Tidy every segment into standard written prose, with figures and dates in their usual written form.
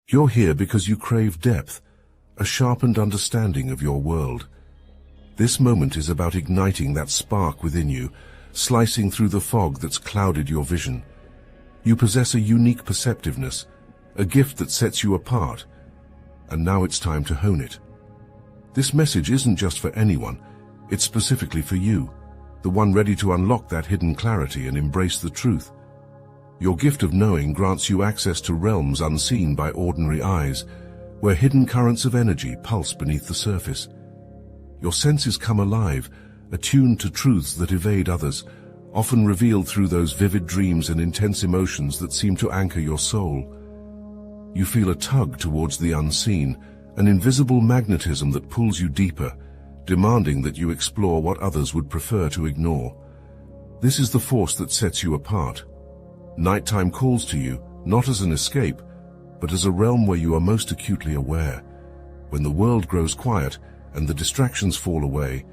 You're here because you crave depth, a sharpened understanding of your world. This moment is about igniting that spark within you, slicing through the fog that's clouded your vision. You possess a unique perceptiveness, a gift that sets you apart, and now it's time to hone it. This message isn't just for anyone, it's specifically for you, the one ready to unlock that hidden clarity and embrace the truth. Your gift of knowing grants you access to realms unseen by ordinary eyes, where hidden currents of energy pulse beneath the surface. Your senses come alive, attuned to truths that evade others, often revealed through those vivid dreams and intense emotions that seem to anchor your soul. You feel a tug towards the unseen, an invisible magnetism that pulls you deeper, demanding that you explore what others would prefer to ignore. This is the force that sets you apart. Nighttime calls to you, not as an escape, but as a realm where you are most acutely aware. When the world grows quiet and the distractions fall away,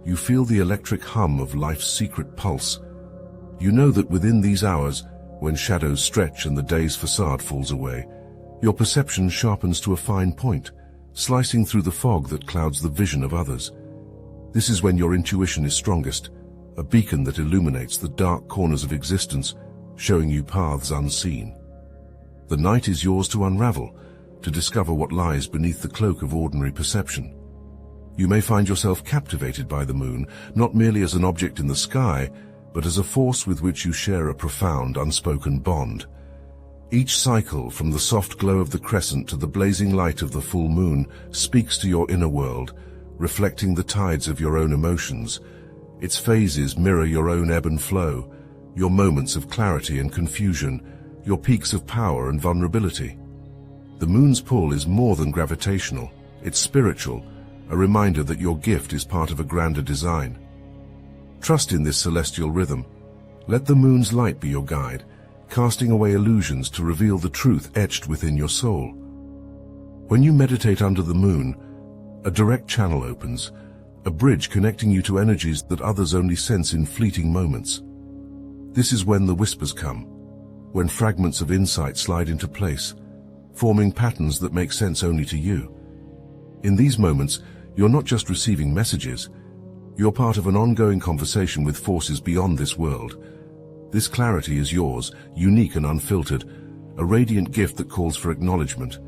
you feel the electric hum of life's secret pulse. You know that within these hours, when shadows stretch and the day's facade falls away, your perception sharpens to a fine point, slicing through the fog that clouds the vision of others. This is when your intuition is strongest, a beacon that illuminates the dark corners of existence, showing you paths unseen. The night is yours to unravel, to discover what lies beneath the cloak of ordinary perception. You may find yourself captivated by the moon, not merely as an object in the sky, but as a force with which you share a profound, unspoken bond. Each cycle, from the soft glow of the crescent to the blazing light of the full moon, speaks to your inner world, reflecting the tides of your own emotions. Its phases mirror your own ebb and flow, your moments of clarity and confusion, your peaks of power and vulnerability. The moon's pull is more than gravitational, it's spiritual, a reminder that your gift is part of a grander design. Trust in this celestial rhythm. Let the moon's light be your guide, casting away illusions to reveal the truth etched within your soul. When you meditate under the moon, a direct channel opens, a bridge connecting you to energies that others only sense in fleeting moments. This is when the whispers come, when fragments of insight slide into place, forming patterns that make sense only to you. In these moments, you're not just receiving messages, you're part of an ongoing conversation with forces beyond this world. This clarity is yours, unique and unfiltered, a radiant gift that calls for acknowledgement.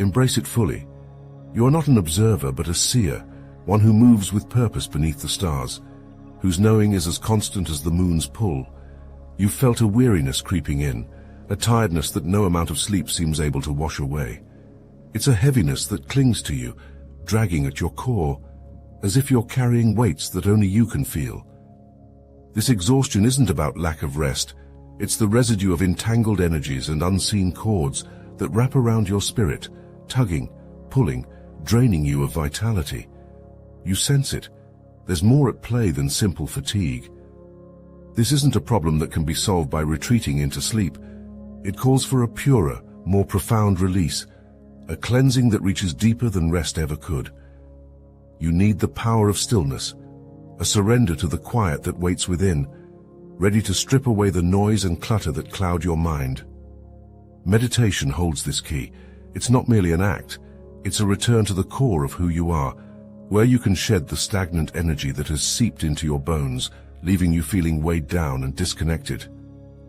Embrace it fully. You are not an observer but a seer, one who moves with purpose beneath the stars, whose knowing is as constant as the moon's pull. You've felt a weariness creeping in, a tiredness that no amount of sleep seems able to wash away. It's a heaviness that clings to you, dragging at your core, as if you're carrying weights that only you can feel. This exhaustion isn't about lack of rest, it's the residue of entangled energies and unseen cords that wrap around your spirit, tugging, pulling, draining you of vitality. You sense it. There's more at play than simple fatigue. This isn't a problem that can be solved by retreating into sleep. It calls for a purer, more profound release, a cleansing that reaches deeper than rest ever could. You need the power of stillness, a surrender to the quiet that waits within, ready to strip away the noise and clutter that cloud your mind. Meditation holds this key. It's not merely an act, it's a return to the core of who you are, where you can shed the stagnant energy that has seeped into your bones, leaving you feeling weighed down and disconnected.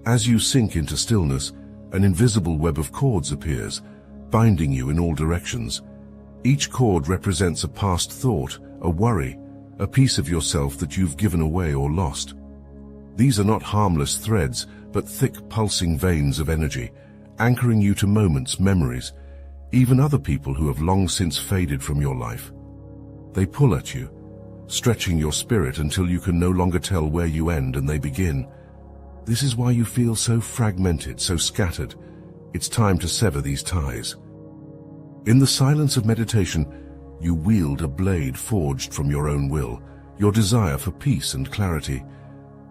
As you sink into stillness, an invisible web of cords appears, binding you in all directions. Each cord represents a past thought, a worry, a piece of yourself that you've given away or lost. These are not harmless threads, but thick pulsing veins of energy, anchoring you to moments, memories, even other people who have long since faded from your life. They pull at you, stretching your spirit until you can no longer tell where you end and they begin. This is why you feel so fragmented, so scattered. It's time to sever these ties. In the silence of meditation, you wield a blade forged from your own will, your desire for peace and clarity.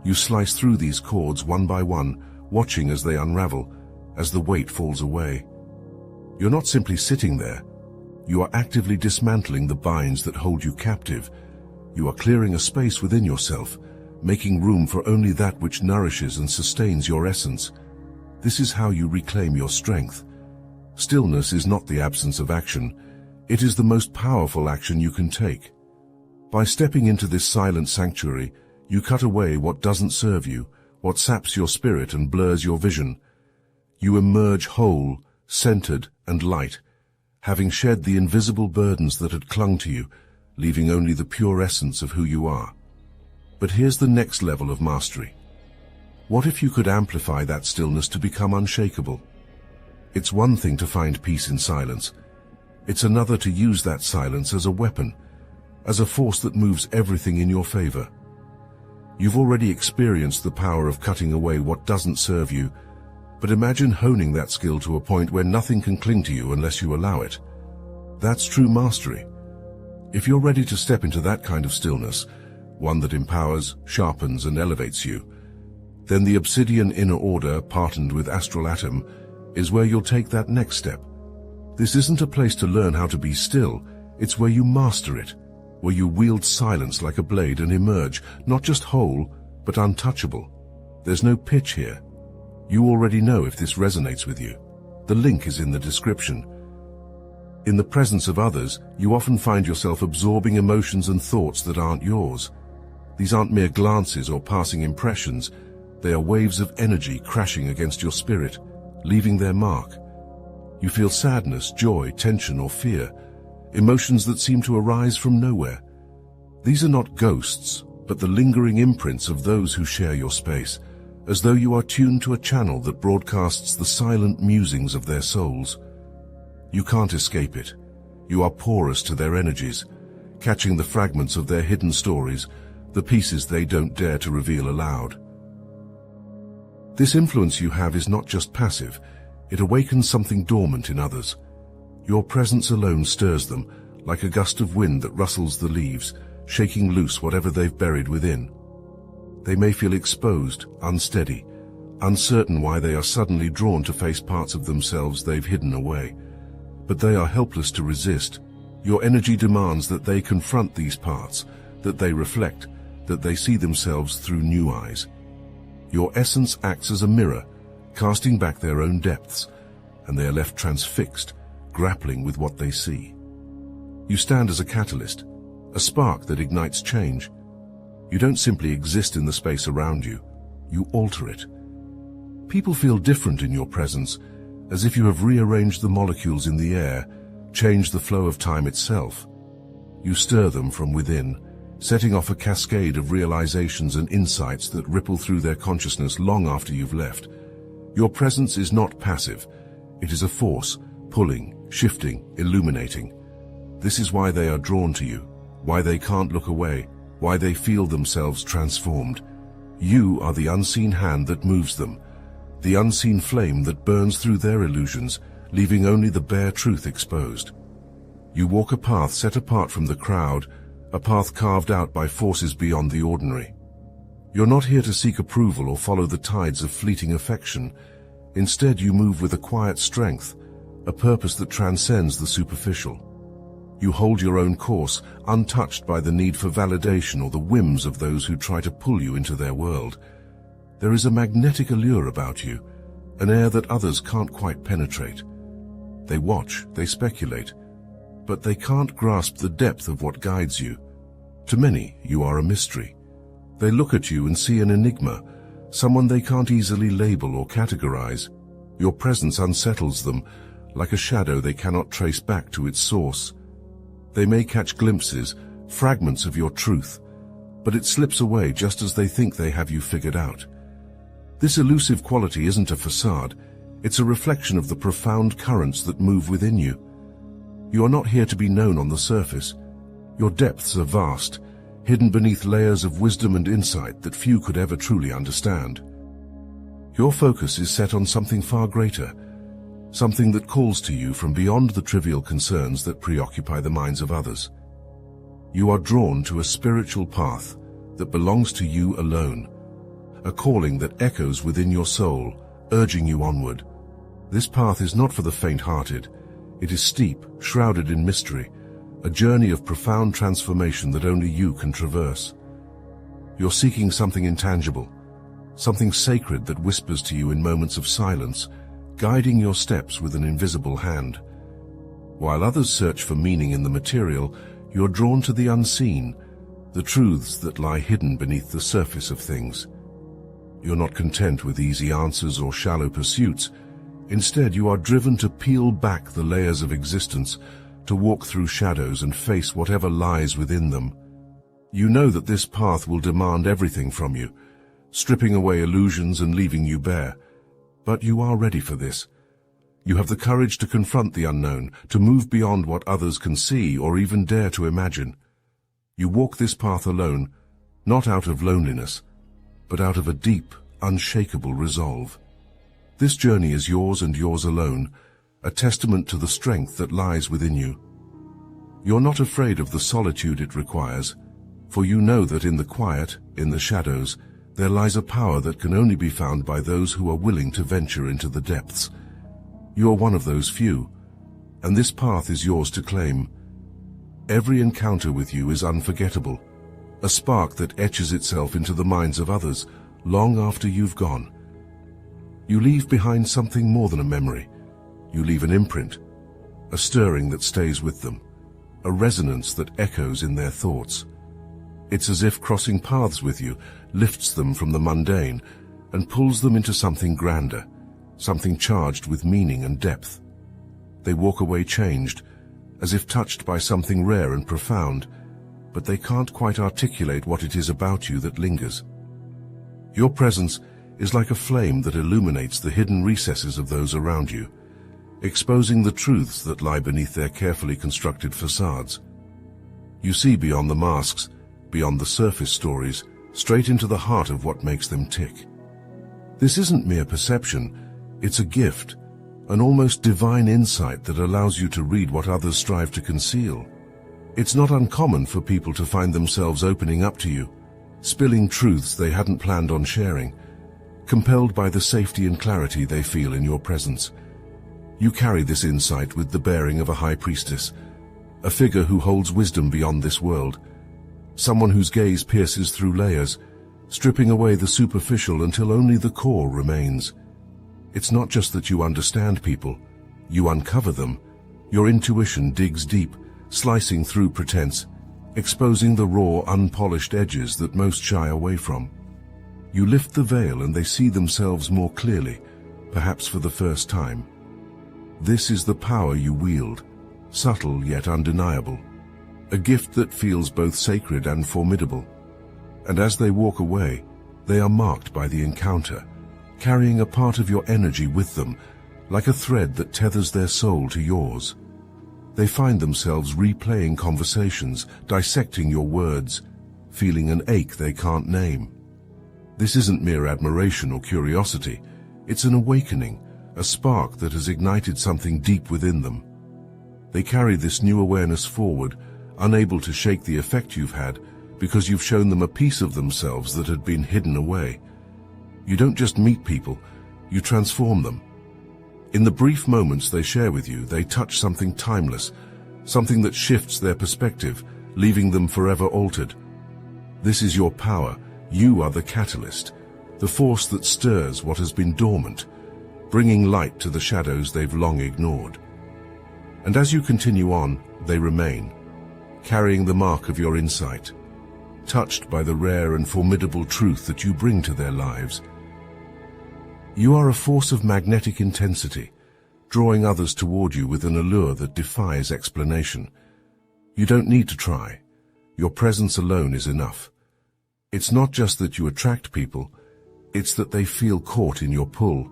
You slice through these cords one by one, watching as they unravel, as the weight falls away. You're not simply sitting there. You are actively dismantling the binds that hold you captive. You are clearing a space within yourself, making room for only that which nourishes and sustains your essence. This is how you reclaim your strength. Stillness is not the absence of action, it is the most powerful action you can take. By stepping into this silent sanctuary, you cut away what doesn't serve you, what saps your spirit and blurs your vision. You emerge whole, centered, and light, having shed the invisible burdens that had clung to you, leaving only the pure essence of who you are. But here's the next level of mastery. What if you could amplify that stillness to become unshakable? It's one thing to find peace in silence. It's another to use that silence as a weapon, as a force that moves everything in your favor. You've already experienced the power of cutting away what doesn't serve you, but imagine honing that skill to a point where nothing can cling to you unless you allow it. That's true mastery. If you're ready to step into that kind of stillness, one that empowers, sharpens, and elevates you, then the obsidian inner order, partnered with astral atom, is where you'll take that next step. This isn't a place to learn how to be still, it's where you master it, where you wield silence like a blade and emerge, not just whole, but untouchable. There's no pitch here. You already know if this resonates with you. The link is in the description. In the presence of others, you often find yourself absorbing emotions and thoughts that aren't yours. These aren't mere glances or passing impressions. They are waves of energy crashing against your spirit, leaving their mark. You feel sadness, joy, tension, or fear, emotions that seem to arise from nowhere. These are not ghosts, but the lingering imprints of those who share your space, as though you are tuned to a channel that broadcasts the silent musings of their souls. You can't escape it. You are porous to their energies, catching the fragments of their hidden stories, the pieces they don't dare to reveal aloud. This influence you have is not just passive, it awakens something dormant in others. Your presence alone stirs them, like a gust of wind that rustles the leaves, shaking loose whatever they've buried within. They may feel exposed, unsteady, uncertain why they are suddenly drawn to face parts of themselves they've hidden away. But they are helpless to resist. Your energy demands that they confront these parts, that they reflect, that they see themselves through new eyes. Your essence acts as a mirror, casting back their own depths, and they are left transfixed, grappling with what they see. You stand as a catalyst, a spark that ignites change. You don't simply exist in the space around you, you alter it. People feel different in your presence, as if you have rearranged the molecules in the air, changed the flow of time itself. You stir them from within, setting off a cascade of realizations and insights that ripple through their consciousness long after you've left. Your presence is not passive. It is a force, pulling, shifting, illuminating. This is why they are drawn to you, why they can't look away, why they feel themselves transformed. You are the unseen hand that moves them, the unseen flame that burns through their illusions, leaving only the bare truth exposed. You walk a path set apart from the crowd, a path carved out by forces beyond the ordinary. You're not here to seek approval or follow the tides of fleeting affection. Instead, you move with a quiet strength, a purpose that transcends the superficial. You hold your own course, untouched by the need for validation or the whims of those who try to pull you into their world. There is a magnetic allure about you, an air that others can't quite penetrate. They watch, they speculate, but they can't grasp the depth of what guides you. To many, you are a mystery. They look at you and see an enigma, someone they can't easily label or categorize. Your presence unsettles them, like a shadow they cannot trace back to its source. They may catch glimpses, fragments of your truth, but it slips away just as they think they have you figured out. This elusive quality isn't a facade, it's a reflection of the profound currents that move within you. You are not here to be known on the surface. Your depths are vast, hidden beneath layers of wisdom and insight that few could ever truly understand. Your focus is set on something far greater, something that calls to you from beyond the trivial concerns that preoccupy the minds of others. You are drawn to a spiritual path that belongs to you alone, a calling that echoes within your soul, urging you onward. This path is not for the faint-hearted. It is steep, shrouded in mystery, a journey of profound transformation that only you can traverse. You're seeking something intangible, something sacred that whispers to you in moments of silence, guiding your steps with an invisible hand. While others search for meaning in the material, you're drawn to the unseen, the truths that lie hidden beneath the surface of things. You're not content with easy answers or shallow pursuits. Instead, you are driven to peel back the layers of existence, to walk through shadows and face whatever lies within them. You know that this path will demand everything from you, stripping away illusions and leaving you bare. But you are ready for this. You have the courage to confront the unknown, to move beyond what others can see or even dare to imagine. You walk this path alone, not out of loneliness, but out of a deep, unshakable resolve. This journey is yours and yours alone, a testament to the strength that lies within you. You're not afraid of the solitude it requires, for you know that in the quiet, in the shadows, there lies a power that can only be found by those who are willing to venture into the depths. You are one of those few, and this path is yours to claim. Every encounter with you is unforgettable, a spark that etches itself into the minds of others long after you've gone. You leave behind something more than a memory. You leave an imprint, a stirring that stays with them, a resonance that echoes in their thoughts. It's as if crossing paths with you lifts them from the mundane and pulls them into something grander, something charged with meaning and depth. They walk away changed, as if touched by something rare and profound, but they can't quite articulate what it is about you that lingers. Your presence is like a flame that illuminates the hidden recesses of those around you, exposing the truths that lie beneath their carefully constructed facades. You see beyond the masks, beyond the surface stories, straight into the heart of what makes them tick. This isn't mere perception, it's a gift, an almost divine insight that allows you to read what others strive to conceal. It's not uncommon for people to find themselves opening up to you, spilling truths they hadn't planned on sharing, compelled by the safety and clarity they feel in your presence. You carry this insight with the bearing of a high priestess, a figure who holds wisdom beyond this world, someone whose gaze pierces through layers, stripping away the superficial until only the core remains. It's not just that you understand people, you uncover them. Your intuition digs deep, slicing through pretense, exposing the raw, unpolished edges that most shy away from. You lift the veil and they see themselves more clearly, perhaps for the first time. This is the power you wield, subtle yet undeniable, a gift that feels both sacred and formidable. And as they walk away, they are marked by the encounter, carrying a part of your energy with them, like a thread that tethers their soul to yours. They find themselves replaying conversations, dissecting your words, feeling an ache they can't name. This isn't mere admiration or curiosity, it's an awakening, a spark that has ignited something deep within them. They carry this new awareness forward, unable to shake the effect you've had, because you've shown them a piece of themselves that had been hidden away. You don't just meet people, you transform them. In the brief moments they share with you, they touch something timeless, something that shifts their perspective, leaving them forever altered. This is your power. You are the catalyst, the force that stirs what has been dormant, bringing light to the shadows they've long ignored. And as you continue on, they remain, carrying the mark of your insight, touched by the rare and formidable truth that you bring to their lives. You are a force of magnetic intensity, drawing others toward you with an allure that defies explanation. You don't need to try. Your presence alone is enough. It's not just that you attract people, it's that they feel caught in your pull,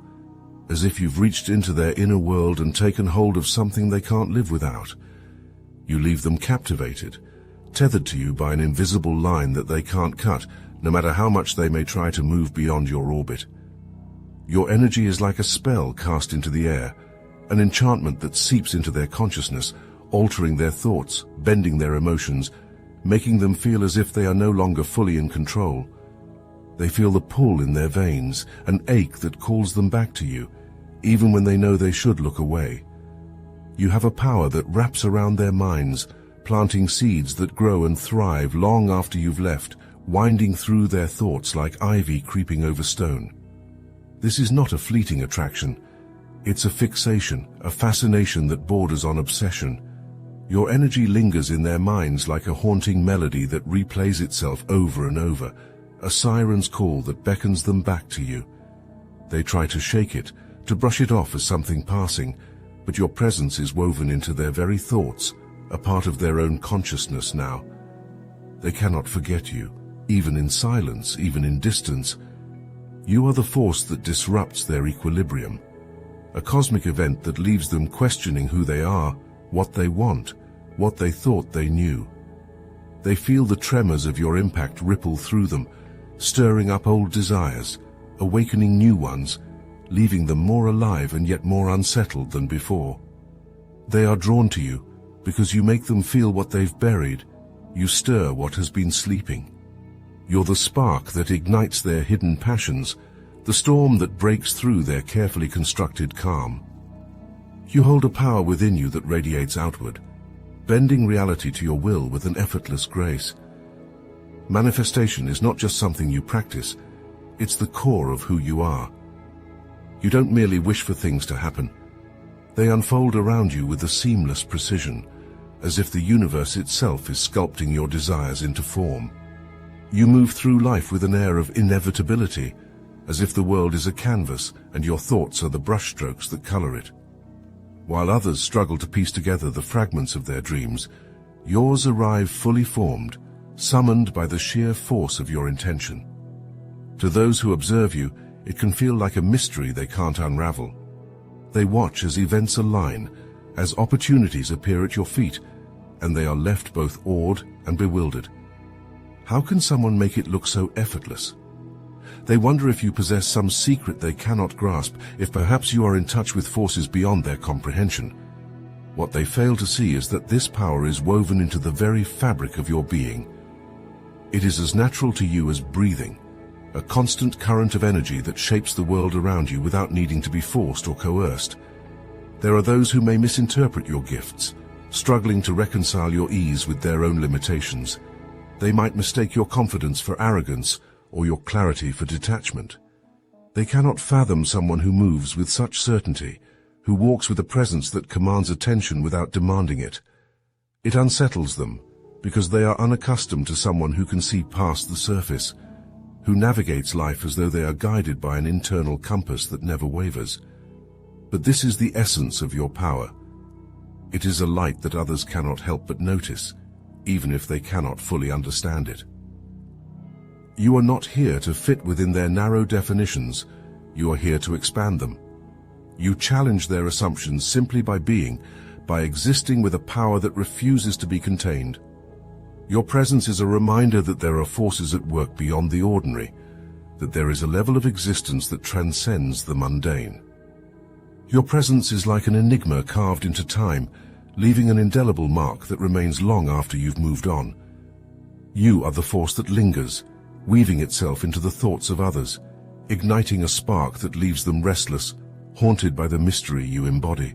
as if you've reached into their inner world and taken hold of something they can't live without. You leave them captivated, tethered to you by an invisible line that they can't cut, no matter how much they may try to move beyond your orbit. Your energy is like a spell cast into the air, an enchantment that seeps into their consciousness, altering their thoughts, bending their emotions, making them feel as if they are no longer fully in control. They feel the pull in their veins, an ache that calls them back to you, even when they know they should look away. You have a power that wraps around their minds, planting seeds that grow and thrive long after you've left, winding through their thoughts like ivy creeping over stone. This is not a fleeting attraction. It's a fixation, a fascination that borders on obsession. Your energy lingers in their minds like a haunting melody that replays itself over and over, a siren's call that beckons them back to you. They try to shake it, to brush it off as something passing, but your presence is woven into their very thoughts, a part of their own consciousness now. They cannot forget you, even in silence, even in distance. You are the force that disrupts their equilibrium, a cosmic event that leaves them questioning who they are, what they want, what they thought they knew. They feel the tremors of your impact ripple through them, stirring up old desires, awakening new ones, leaving them more alive and yet more unsettled than before. They are drawn to you because you make them feel what they've buried. You stir what has been sleeping. You're the spark that ignites their hidden passions, the storm that breaks through their carefully constructed calm. You hold a power within you that radiates outward, bending reality to your will with an effortless grace. Manifestation is not just something you practice, it's the core of who you are. You don't merely wish for things to happen. They unfold around you with a seamless precision, as if the universe itself is sculpting your desires into form. You move through life with an air of inevitability, as if the world is a canvas and your thoughts are the brushstrokes that color it. While others struggle to piece together the fragments of their dreams, yours arrive fully formed, summoned by the sheer force of your intention. To those who observe you, it can feel like a mystery they can't unravel. They watch as events align, as opportunities appear at your feet, and they are left both awed and bewildered. How can someone make it look so effortless? They wonder if you possess some secret they cannot grasp, if perhaps you are in touch with forces beyond their comprehension. What they fail to see is that this power is woven into the very fabric of your being. It is as natural to you as breathing, a constant current of energy that shapes the world around you without needing to be forced or coerced. There are those who may misinterpret your gifts, struggling to reconcile your ease with their own limitations. They might mistake your confidence for arrogance or your clarity for detachment. They cannot fathom someone who moves with such certainty, who walks with a presence that commands attention without demanding it. It unsettles them because they are unaccustomed to someone who can see past the surface, who navigates life as though they are guided by an internal compass that never wavers. But this is the essence of your power. It is a light that others cannot help but notice, even if they cannot fully understand it. You are not here to fit within their narrow definitions, you are here to expand them. You challenge their assumptions simply by being, by existing with a power that refuses to be contained. Your presence is a reminder that there are forces at work beyond the ordinary, that there is a level of existence that transcends the mundane. Your presence is like an enigma carved into time, leaving an indelible mark that remains long after you've moved on. You are the force that lingers, weaving itself into the thoughts of others, igniting a spark that leaves them restless, haunted by the mystery you embody.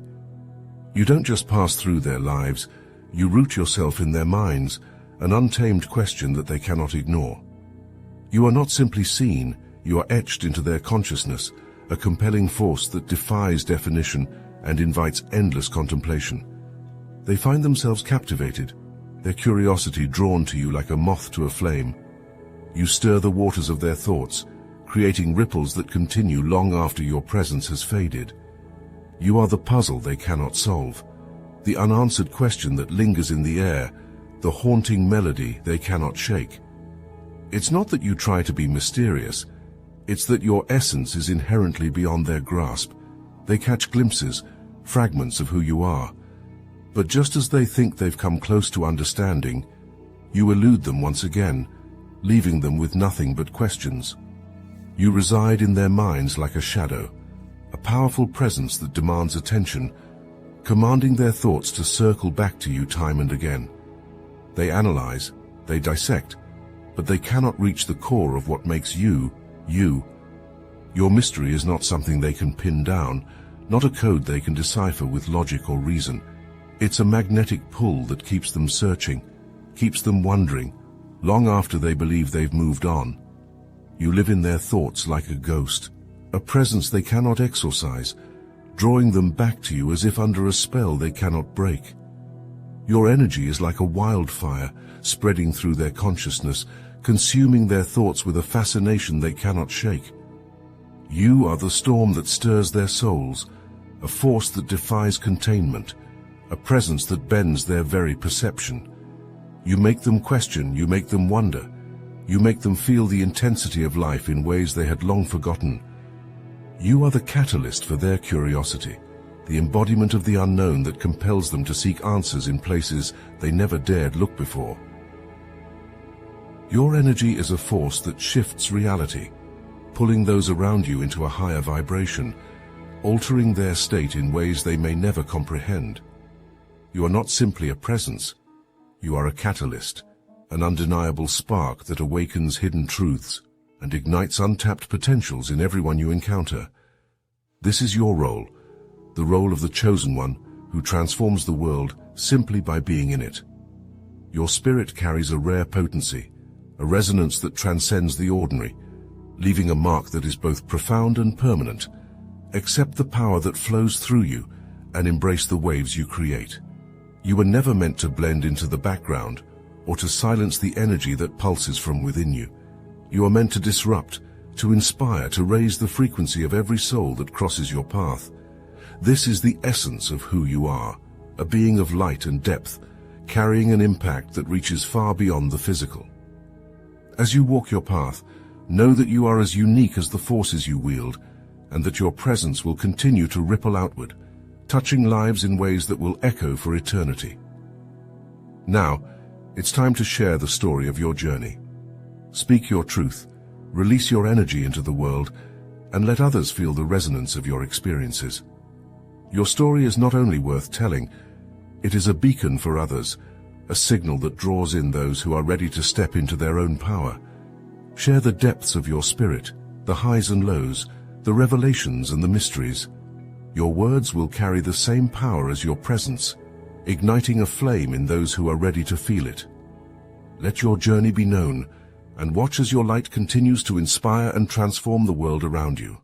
You don't just pass through their lives, you root yourself in their minds, an untamed question that they cannot ignore. You are not simply seen, you are etched into their consciousness, a compelling force that defies definition and invites endless contemplation. They find themselves captivated, their curiosity drawn to you like a moth to a flame. You stir the waters of their thoughts, creating ripples that continue long after your presence has faded. You are the puzzle they cannot solve, the unanswered question that lingers in the air, the haunting melody they cannot shake. It's not that you try to be mysterious, it's that your essence is inherently beyond their grasp. They catch glimpses, fragments of who you are. But just as they think they've come close to understanding, you elude them once again, leaving them with nothing but questions. You reside in their minds like a shadow, a powerful presence that demands attention, commanding their thoughts to circle back to you time and again. They analyze, they dissect, but they cannot reach the core of what makes you, you. Your mystery is not something they can pin down, not a code they can decipher with logic or reason. It's a magnetic pull that keeps them searching, keeps them wondering, long after they believe they've moved on. You live in their thoughts like a ghost, a presence they cannot exorcise, drawing them back to you as if under a spell they cannot break. Your energy is like a wildfire, spreading through their consciousness, consuming their thoughts with a fascination they cannot shake. You are the storm that stirs their souls, a force that defies containment, a presence that bends their very perception. You make them question, you make them wonder, you make them feel the intensity of life in ways they had long forgotten. You are the catalyst for their curiosity, the embodiment of the unknown that compels them to seek answers in places they never dared look before. Your energy is a force that shifts reality, pulling those around you into a higher vibration, altering their state in ways they may never comprehend. You are not simply a presence. You are a catalyst, an undeniable spark that awakens hidden truths and ignites untapped potentials in everyone you encounter. This is your role, the role of the chosen one who transforms the world simply by being in it. Your spirit carries a rare potency, a resonance that transcends the ordinary, leaving a mark that is both profound and permanent. Accept the power that flows through you and embrace the waves you create. You were never meant to blend into the background or to silence the energy that pulses from within you. You are meant to disrupt, to inspire, to raise the frequency of every soul that crosses your path. This is the essence of who you are, a being of light and depth, carrying an impact that reaches far beyond the physical. As you walk your path, know that you are as unique as the forces you wield, and that your presence will continue to ripple outward, touching lives in ways that will echo for eternity. Now, it's time to share the story of your journey. Speak your truth, release your energy into the world, and let others feel the resonance of your experiences. Your story is not only worth telling, it is a beacon for others, a signal that draws in those who are ready to step into their own power. Share the depths of your spirit, the highs and lows, the revelations and the mysteries. Your words will carry the same power as your presence, igniting a flame in those who are ready to feel it. Let your journey be known, and watch as your light continues to inspire and transform the world around you.